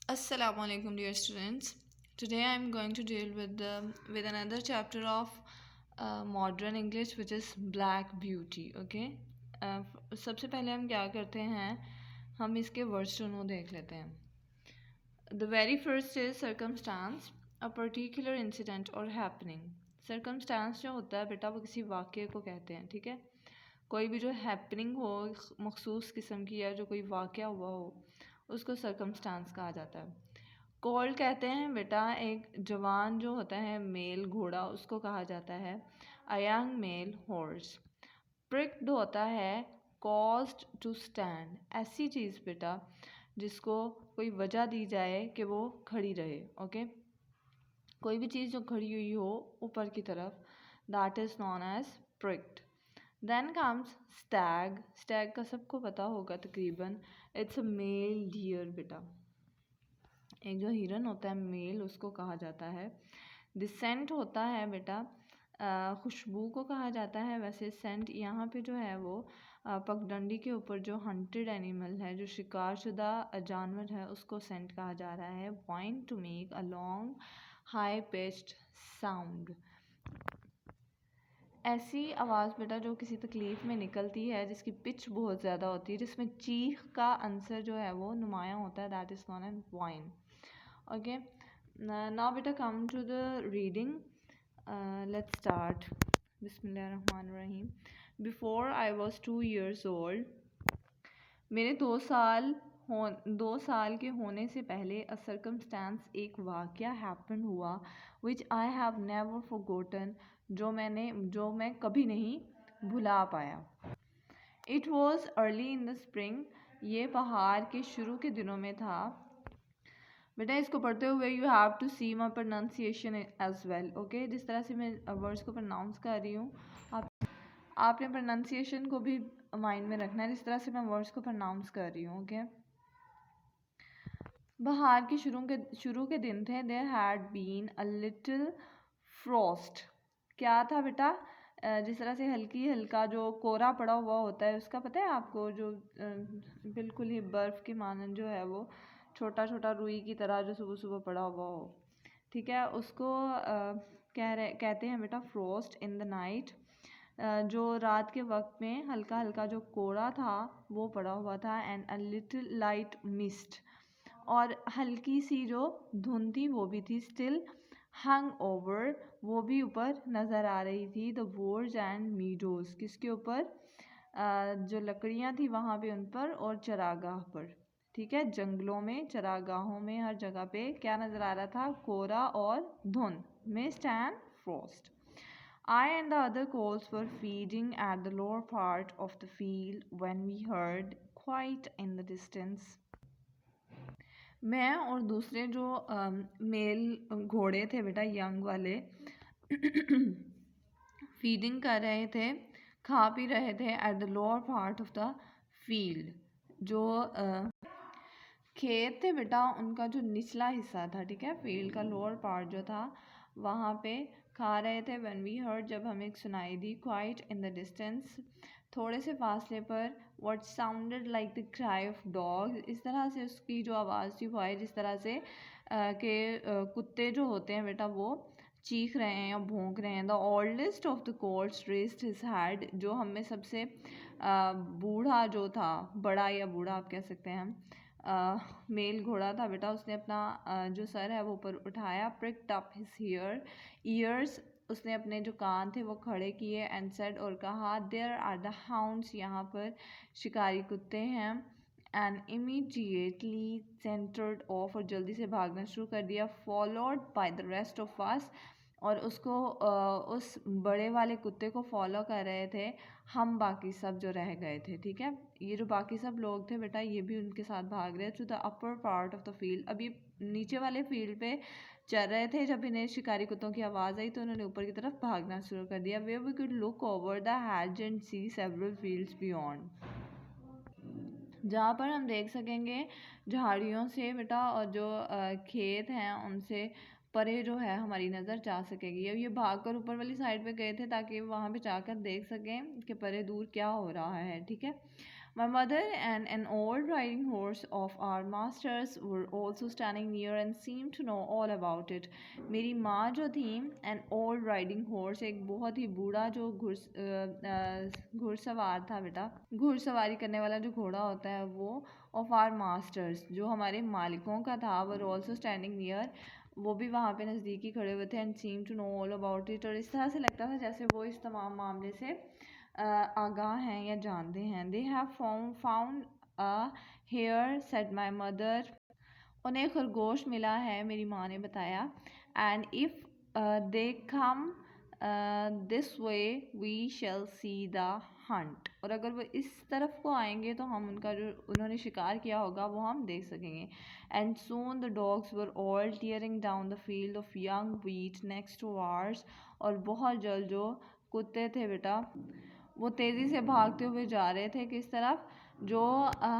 Assalamu alaikum, dear students. Today I am going to deal with another chapter of modern English, which is Black Beauty. Okay. सबसे पहले हम क्या करते हैं, हम इसके वर्ड्स टू देख लेते हैं. The very first is circumstance, a particular incident or happening. Circumstance जो होता है बेटा वो किसी वाक़ये को कहते हैं, ठीक है. कोई भी जो हैपनिंग हो, मखसूस किस्म की या जो कोई वाक़या हुआ हो, उसको सर्कमस्टांस कहा जाता है. कोल्ड कहते हैं बेटा एक जवान जो होता है मेल घोड़ा, उसको कहा जाता है अ यंग मेल हॉर्स. प्रिक्ड होता है कॉज्ड टू स्टैंड, ऐसी चीज़ बेटा जिसको कोई वजह दी जाए कि वो खड़ी रहे. ओके. कोई भी चीज़ जो खड़ी हुई हो ऊपर की तरफ, that is non as pricket. Then comes stag. Stag का सबको पता होगा तकरीबन. इट्स अ मेल डियर बेटा. एक जो हिरन होता है मेल, उसको कहा जाता है. सेंट होता है बेटा खुशबू को कहा जाता है. वैसे सेंट यहाँ पे जो है वो पगडंडी के ऊपर जो हंटेड एनिमल है, जो शिकार शुदा जानवर है, उसको सेंट कहा जा रहा है. Whine to make a long high pitched sound, ऐसी आवाज़ बेटा जो किसी तकलीफ़ में निकलती है, जिसकी पिच बहुत ज़्यादा होती है, जिसमें चीख का आंसर जो है वो नुमायाँ होता है, that is non age wine. Okay. Now बेटा come to the reading. Let's start. बिस्मिल्लाहिर्रहमानिर्रहीम. Before I was 2 years old, मेरे 2 साल के होने से पहले अ सर्कमस्टांस एक वाक़या हैपन हुआ विच आई हैव नेवर फॉरगॉटन, जो मैं कभी नहीं भुला पाया. It was early in the spring, ये पहाड़ के शुरू के दिनों में था. बेटा इसको पढ़ते हुए you have to see my pronunciation as well. Okay. जिस तरह से मैं वर्ड्स को प्रोनाउंस कर रही हूँ, आपने प्रोनाउंसिएशन को भी माइंड में रखना है, जिस तरह से मैं वर्ड्स को प्रोनाउंस कर रही हूँ. ओके. बहार के शुरू के दिन थे. There had been a little frost. क्या था बेटा? जिस तरह से हल्का जो कोहरा पड़ा हुआ होता है, उसका पता है आपको, जो बिल्कुल ही बर्फ़ के मानन जो है वो छोटा छोटा रुई की तरह जो सुबह सुबह पड़ा हुआ हो, ठीक है, उसको कहते हैं बेटा फ्रॉस्ट. इन द नाइट, जो रात के वक्त में हल्का हल्का जो कोहरा था वो पड़ा हुआ था. And a little light mist, और हल्की सी जो धुंध थी वो भी थी. स्टिल हंग ओवर, वो भी ऊपर नज़र आ रही थी. द वोर्स एंड मीडोज़, किसके ऊपर? जो लकड़ियाँ थी वहाँ पे उन पर, और चरागाह पर. ठीक है. जंगलों में, चरागाहों में, हर जगह पे क्या नज़र आ रहा था? कोहरा और धुंध. Mist and Frost. I and the other cows were feeding at the lower part of the field when we heard, quite in the distance. मैं और दूसरे जो मेल घोड़े थे बेटा, यंग वाले, फीडिंग कर रहे थे, खा पी रहे थे. At the lower part of the field, जो खेत थे बेटा उनका जो निचला हिस्सा था, ठीक है, फील्ड का लोअर पार्ट जो था, वहाँ पे खा रहे थे. व्हेन वी हर्ड, जब हमें सुनाई दी. क्वाइट इन द डिस्टेंस, थोड़े से फासले पर. What sounded like the cry of dog, इस तरह से उसकी जो आवाज़ थी वो आई जिस तरह से के कुत्ते जो होते हैं बेटा वो चीख रहे हैं या भौंक रहे हैं. The oldest of the colts raised his head, जो हम में सबसे बूढ़ा जो था, बड़ा या बूढ़ा आप कह सकते हैं हम, मेल घोड़ा था बेटा, उसने अपना जो सर है वो ऊपर उठाया. प्रिक्ड अप हिज ईयर्स, उसने अपने जो कान थे वो खड़े किए. एंड सेड, और कहा, देयर आर द हाउंड्स, यहाँ पर शिकारी कुत्ते हैं. एंड इमीडिएटली सेंटर्ड ऑफ, और जल्दी से भागना शुरू कर दिया. Followed by the rest of us, और उसको उस बड़े वाले कुत्ते को फॉलो कर रहे थे हम बाकी सब जो रह गए थे. ठीक है. ये जो बाकी सब लोग थे बेटा, ये भी उनके साथ भाग रहे to the upper part of the field. अब ये नीचे वाले फील्ड पे चल रहे थे. जब इन्हें शिकारी कुत्तों की आवाज़ आई तो उन्होंने ऊपर की तरफ भागना शुरू कर दिया. Where we could look over the hedge and see several fields beyond, जहाँ पर हम देख सकेंगे झाड़ियों से बेटा, और जो खेत हैं उनसे परे जो है हमारी नज़र जा सकेगी. अब ये भागकर ऊपर वाली साइड पे गए थे ताकि वहाँ पे जाकर देख सकें कि परे दूर क्या हो रहा है. ठीक है. My mother and an old riding horse of our masters were also standing near and seemed to know all about it. मेरी माँ जो थी, an old riding horse, एक बहुत ही बूढ़ा जो घुड़सवार था बेटा, घुड़सवारी करने वाला जो घोड़ा होता है वो, of our masters, जो हमारे मालिकों का था, were also standing near, वो भी वहाँ पे नज़दीक ही खड़े हुए थे, and seemed to know all about it, और इस तरह से लगता था जैसे वो इस तमाम मामले से आगाह हैं या जानते हैं. They have found a hare, said my mother. उन्हें खरगोश मिला है, मेरी माँ ने बताया. And if they come this way, we shall see the hunt. और अगर वो इस तरफ को आएंगे तो हम उनका जो उन्होंने शिकार किया होगा वो हम देख सकेंगे. And soon the dogs were all tearing down the field of young wheat next to ours. और बहुत जल्द जो कुत्ते थे बेटा वो तेज़ी से भागते हुए जा रहे थे किस तरफ, जो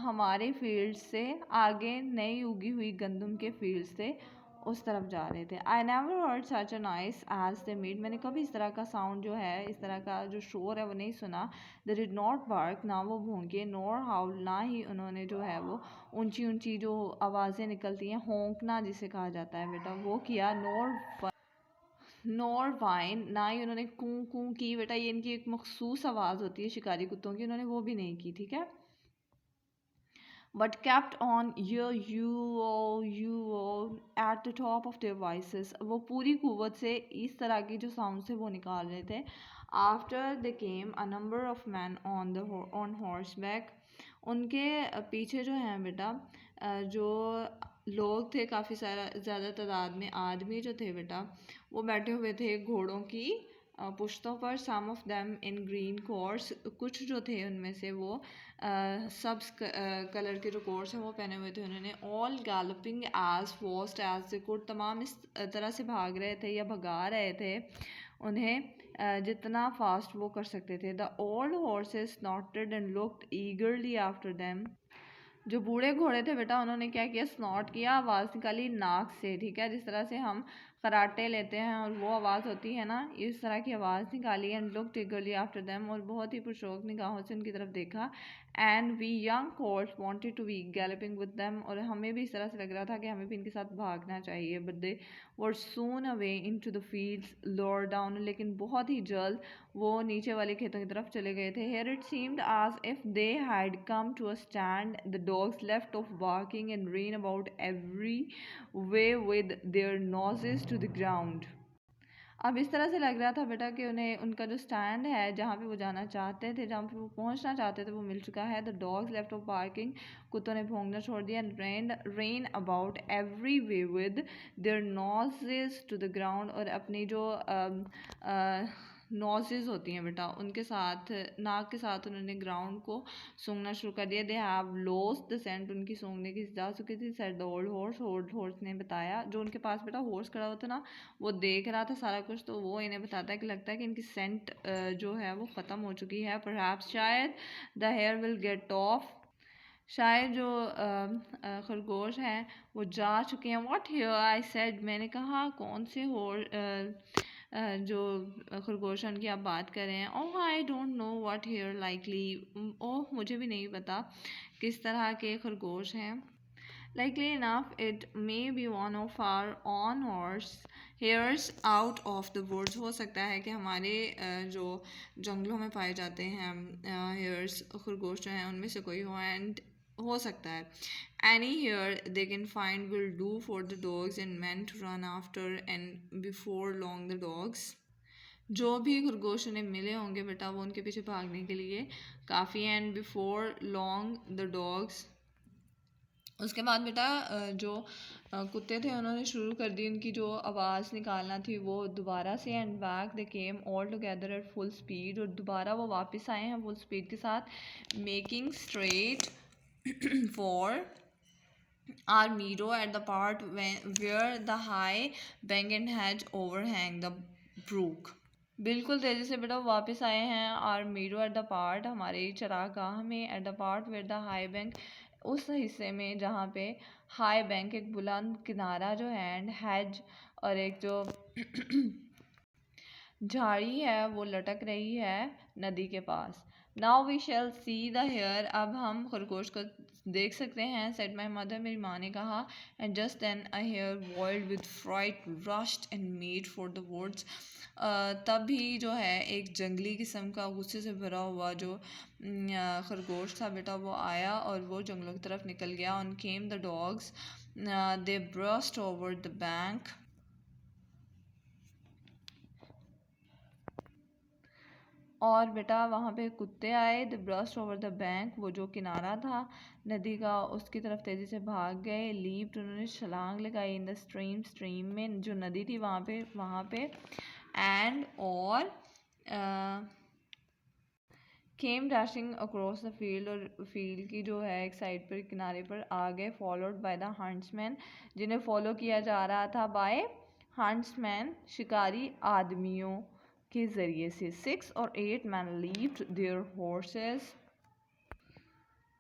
हमारे फील्ड से आगे नई उगी हुई गंदम के फील्ड से उस तरफ जा रहे थे. I never heard such a noise as they made. मैंने कभी इस तरह का साउंड जो है, इस तरह का जो शोर है वो नहीं सुना. दे डिड नॉट बार्क, ना वो भौंके, नॉर हाउल, ना ही उन्होंने जो है वो ऊंची ऊंची जो आवाज़ें निकलती हैं, होंकना जिसे कहा जाता है बेटा, वो किया. नॉर वाइन, ना ही उन्होंने कूं कूं की बेटा, ये इनकी एक मखसूस आवाज़ होती है शिकारी कुत्तों की, उन्होंने वो भी नहीं की. ठीक है. But kept on you at the top of their voices. वो पूरी कुव्वत से इस तरह की जो साउंड से वो निकाल रहे थे. After they came a number of men on horseback. उनके पीछे जो हैं बेटा जो लोग थे, काफ़ी सारा ज़्यादा तादाद में आदमी जो थे बेटा वो बैठे हुए थे घोड़ों की पुश्तों पर. Some of them in green course, कुछ जो थे उनमें से वो सब कलर के जो कोर्स हैं वो पहने हुए थे उन्होंने. All galloping as fast as they could, तमाम इस तरह से भाग रहे थे या भगा रहे थे उन्हें जितना फास्ट वो कर सकते थे. The old horses स्नॉटेड and looked eagerly after them. जो बूढ़े घोड़े थे बेटा उन्होंने क्या किया, स्नॉट किया, आवाज़ निकाली नाक से. ठीक है. जिस तरह से हम कराटे लेते हैं और वो आवाज़ होती है ना, इस तरह की आवाज़ निकाली. And looked eagerly after them, और बहुत ही पुरशौक निगाहों से उनकी तरफ देखा. And we young colts wanted to be galloping with them, और हमें भी इस तरह से लग रहा था कि हमें भी इनके साथ भागना चाहिए. But they were soon away into the fields lower down, लेकिन बहुत ही जल्द वो नीचे वाले खेतों की तरफ चले गए थे. Here it seemed as if they had come to a stand. The dogs left off barking and ran about every way with their noses to the ground. अब इस तरह से लग रहा था बेटा कि उन्हें उनका जो स्टैंड है जहाँ पे वो जाना चाहते थे, जहाँ पे वो पहुँचना चाहते थे, वो मिल चुका है. The dogs left off barking, कुत्तों ने भौंकना छोड़ दिया. And ran about every way with their noses to the ground, और अपनी जो नोजेस होती हैं बेटा उनके साथ, नाक के साथ उन्होंने ग्राउंड को सूंघना शुरू कर दिया. They have lost the scent, उनकी सूंघने की जा चुकी थी. सेड द ओल्ड हॉर्स ने बताया, जो उनके पास बेटा हॉर्स खड़ा हुआ था ना, वो देख रहा था सारा कुछ, तो वो इन्हें बताता है कि लगता है कि इनकी सेंट जो है वो ख़त्म हो चुकी है. परहैप्स, शायद the hare will get off, शायद जो खरगोश हैं वो जा चुके हैं. व्हाट हेयर, आई सेड, मैंने कहा कौन से जो खरगोश हैं उनकी आप बात कर रहे हैं. Oh I don't know what here likely, oh मुझे भी नहीं पता किस तरह के खरगोश हैं. Likely enough, it may be one of our own horse hares out of the woods. हो सकता है कि हमारे जो जंगलों में पाए जाते हैं hares, खरगोश जो हैं उनमें से कोई हो. एंड हो सकता है any hare they can find will do for the dogs and men to run after, and before long the dogs, जो भी खरगोश उन्हें मिले होंगे बेटा वो उनके पीछे भागने के लिए काफ़ी है. And before long the dogs, उसके बाद बेटा जो कुत्ते थे उन्होंने शुरू कर दी उनकी जो आवाज़ निकालना थी वो दोबारा से. And back they came all together at full speed, और दोबारा वो वापस आए हैं फुल स्पीड के साथ. Making straight for our meadow at the part where the high bank and has overhang the brook. बिल्कुल तेज़ी से बेटा वापस आए हैं. Our meadow at the part, हमारे चरागाह में. At the part where the high bank, उस हिस्से में जहाँ पे हाई बैंक एक बुलंद किनारा जो है, एंड हैज, और एक जो झाड़ी है वो लटक रही है नदी के पास. Now we shall see the hare, अब हम खरगोश को देख सकते हैं। सेड माई मदर, मेरी माँ ने कहा। And just then a hare wild with fright rushed and made for the woods. तभी जो है एक जंगली किस्म का गुस्से से भरा हुआ जो खरगोश था बेटा, वो आया और वो जंगलों की तरफ निकल गया। On came the dogs, they burst over the bank. और बेटा वहाँ पे कुत्ते आए। The burst over the bank, वो जो किनारा था नदी का उसकी तरफ तेज़ी से भाग गए। लीप्ड, उन्होंने छलांग लगाई। इन द स्ट्रीम, स्ट्रीम में जो नदी थी वहाँ पे एंड और केम डैशिंग अक्रॉस द फील्ड, और फील्ड की जो है एक साइड पर किनारे पर आ गए। फॉलोड बाय द हंट्समैन, जिन्हें फॉलो किया जा रहा था बाय हंट्समैन, शिकारी आदमियों के ज़रिए से। 6 और 8 मैन लीव्ड देयर हॉर्सेस,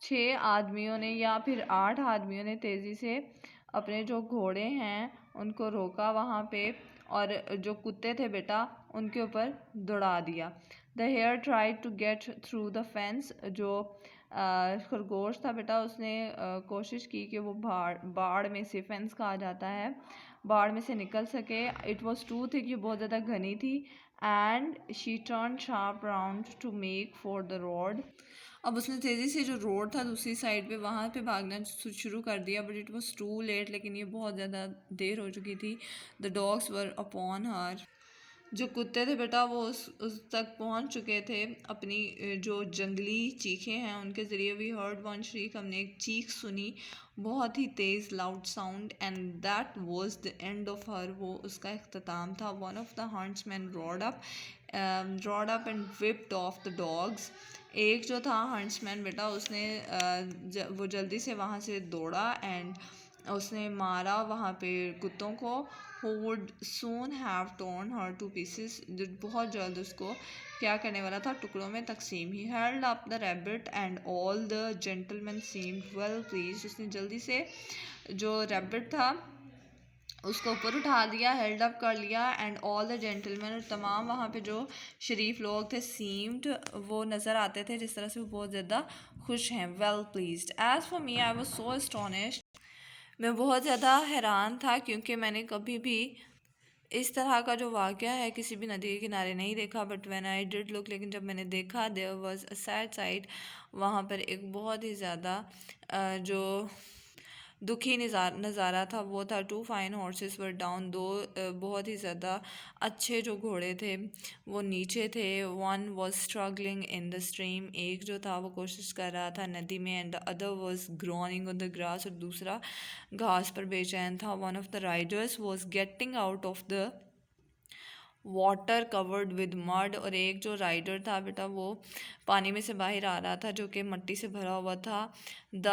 6 आदमियों ने या फिर 8 आदमियों ने तेज़ी से अपने जो घोड़े हैं उनको रोका वहाँ पे, और जो कुत्ते थे बेटा उनके ऊपर दौड़ा दिया। The hare tried to get through the fence, जो खरगोश था बेटा उसने कोशिश की कि वो बाड़ में से, फेंस कहा जाता है, बाड़ में से निकल सके। इट वॉज टू थिक, ये बहुत ज़्यादा घनी थी। And she turn sharp round to make for the road, अब उसने तेज़ी से जो रोड था दूसरी साइड पे वहाँ पे भागना शुरू कर दिया। But it was too late, लेकिन ये बहुत ज़्यादा देर हो चुकी थी। The dogs were upon her, जो कुत्ते थे बेटा वो उस तक पहुँच चुके थे अपनी जो जंगली चीखें हैं उनके ज़रिए। वी हर्ड वन शरीक, हमने एक चीख सुनी बहुत ही तेज़ loud sound. And that was the end of her, वो उसका इख्तिताम था। One of the huntsman rod up and whipped of the dogs, एक जो था हंट्समैन बेटा उसने वो जल्दी से वहाँ से दौड़ा एंड उसने मारा वहाँ पे कुत्तों को। who would soon have torn her to pieces, जो बहुत जल्द उसको क्या करने वाला था, टुकड़ों में तकसीम। ही held up the rabbit and all the gentlemen seemed well pleased, उसने जल्दी से जो रैबिट था उसको ऊपर उठा दिया, हेल्ड अप कर लिया। एंड ऑल द जेंटलमैन, और तमाम वहाँ पे जो शरीफ लोग थे, सीम्ड, वो नज़र आते थे जिस तरह से वो बहुत ज़्यादा खुश हैं, well pleased. As for me I was so astonished, मैं बहुत ज़्यादा हैरान था क्योंकि मैंने कभी भी इस तरह का जो वाक़या है किसी भी नदी के किनारे नहीं देखा। But when I did look, लेकिन जब मैंने देखा, there was a sad sight, वहाँ पर एक बहुत ही ज़्यादा जो दुखी नज़ारा था वो था। 2 फाइन हॉर्सेस वर डाउन, दो बहुत ही ज़्यादा अच्छे जो घोड़े थे वो नीचे थे। One was struggling in the stream, एक जो था वो कोशिश कर रहा था नदी में। And the other was groaning on the grass, और दूसरा घास पर बेचैन था। One of the Riders was getting out of the water covered with mud, और एक जो राइडर था बेटा वो पानी में से बाहर आ रहा था जो कि मिट्टी से भरा हुआ था। द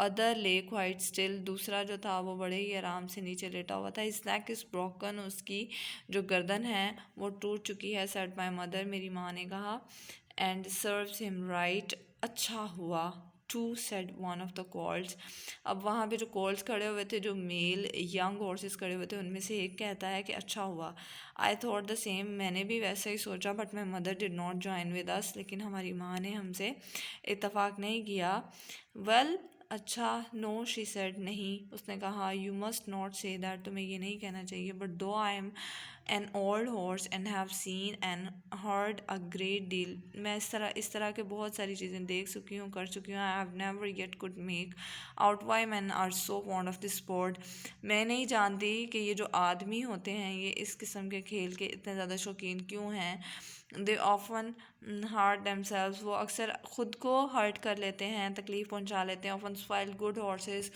अदर ले क्वाइट स्टिल, दूसरा जो था वो बड़े ही आराम से नीचे लेटा हुआ था। हिज नेक इज़ ब्रोकन, उसकी जो गर्दन है वो टूट चुकी है। सेड माई मदर, मेरी माँ ने कहा। एंड सर्व्स हिम राइट, अच्छा हुआ। To said one of the colts, अब वहाँ पे जो कॉल्स खड़े हुए थे, जो मेल यंग हॉर्सेस खड़े हुए थे, उनमें से एक कहता है कि अच्छा हुआ। आई थॉट द सेम, मैंने भी वैसे ही सोचा। But my mother did not join with us, लेकिन हमारी माँ ने हमसे इत्तेफाक नहीं किया। वेल अच्छा, नो शी सेड, नहीं, उसने कहा। You must not say that, तुम्हें ये नहीं कहना चाहिए। बट दो I am an old horse and have seen and heard a great deal, मैं इस तरह के बहुत सारी चीज़ें देख चुकी हूँ, कर चुकी हूँ। I have never yet could make out why man are so fond of this sport, मैं नहीं जानती कि ये जो आदमी होते हैं ये इस किस्म के खेल के इतने ज़्यादा शौकीन क्यों हैं। दे ऑफन हार्ट देमसेल्व्स, वो अक्सर ख़ुद को हर्ट कर लेते हैं, तकलीफ़ पहुंचा लेते हैं। ऑफन स्पाइल गुड हॉर्सेस,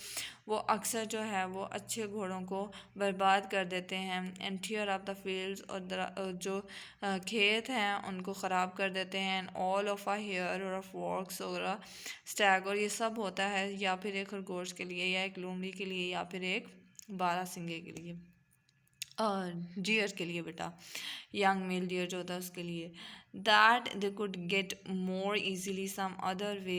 वो अक्सर जो है वो अच्छे घोड़ों को बर्बाद कर देते हैं। And tear up the fields, और जो खेत हैं उनको ख़राब कर देते हैं। And all of a hare or of fox or stag, और ये सब होता है या फिर एक खरगोश के लिए, या एक लोमड़ी के लिए, या फिर एक बारहसिंगे के लिए, डियर के लिए बेटा, यंग मेल डियर जो होता है उसके लिए। That they could get more easily some other way,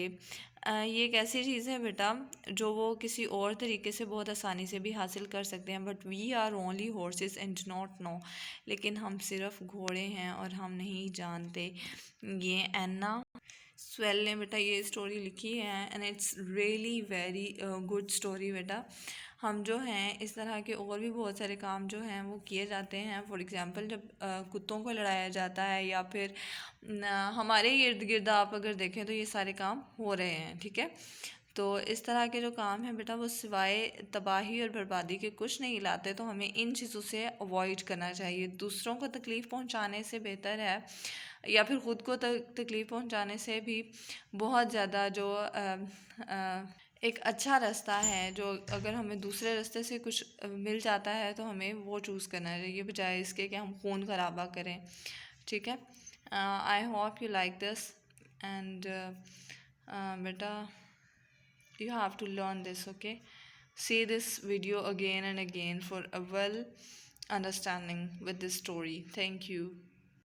ये एक ऐसी चीज़ है बेटा जो वो किसी और तरीके से बहुत आसानी से भी हासिल कर सकते हैं। But we are only horses and not know, लेकिन हम सिर्फ घोड़े हैं और हम नहीं जानते। ये एन्ना स्वेल ने बेटा ये स्टोरी लिखी है and it's really very good story बेटा। हम जो हैं इस तरह के और भी बहुत सारे काम जो हैं वो किए जाते हैं। फॉर एग्ज़ाम्पल जब कुत्तों को लड़ाया जाता है या फिर हमारे इर्द गिर्द आप अगर देखें तो ये सारे काम हो रहे हैं, ठीक है। तो इस तरह के जो काम हैं बेटा वो सिवाय तबाही और बर्बादी के कुछ नहीं लाते, तो हमें इन चीज़ों से अवॉइड करना चाहिए। दूसरों को तकलीफ़ पहुंचाने से बेहतर है या फिर ख़ुद को तकलीफ़ पहुंचाने से भी बहुत ज़्यादा जो एक अच्छा रास्ता है, जो अगर हमें दूसरे रास्ते से कुछ मिल जाता है तो हमें वो चूज़ करना चाहिए बजाय इसके कि हम खून खराबा करें, ठीक है। I hope you like this and बेटा you have to learn this, okay. See this video again and again for a well understanding with this story. Thank you.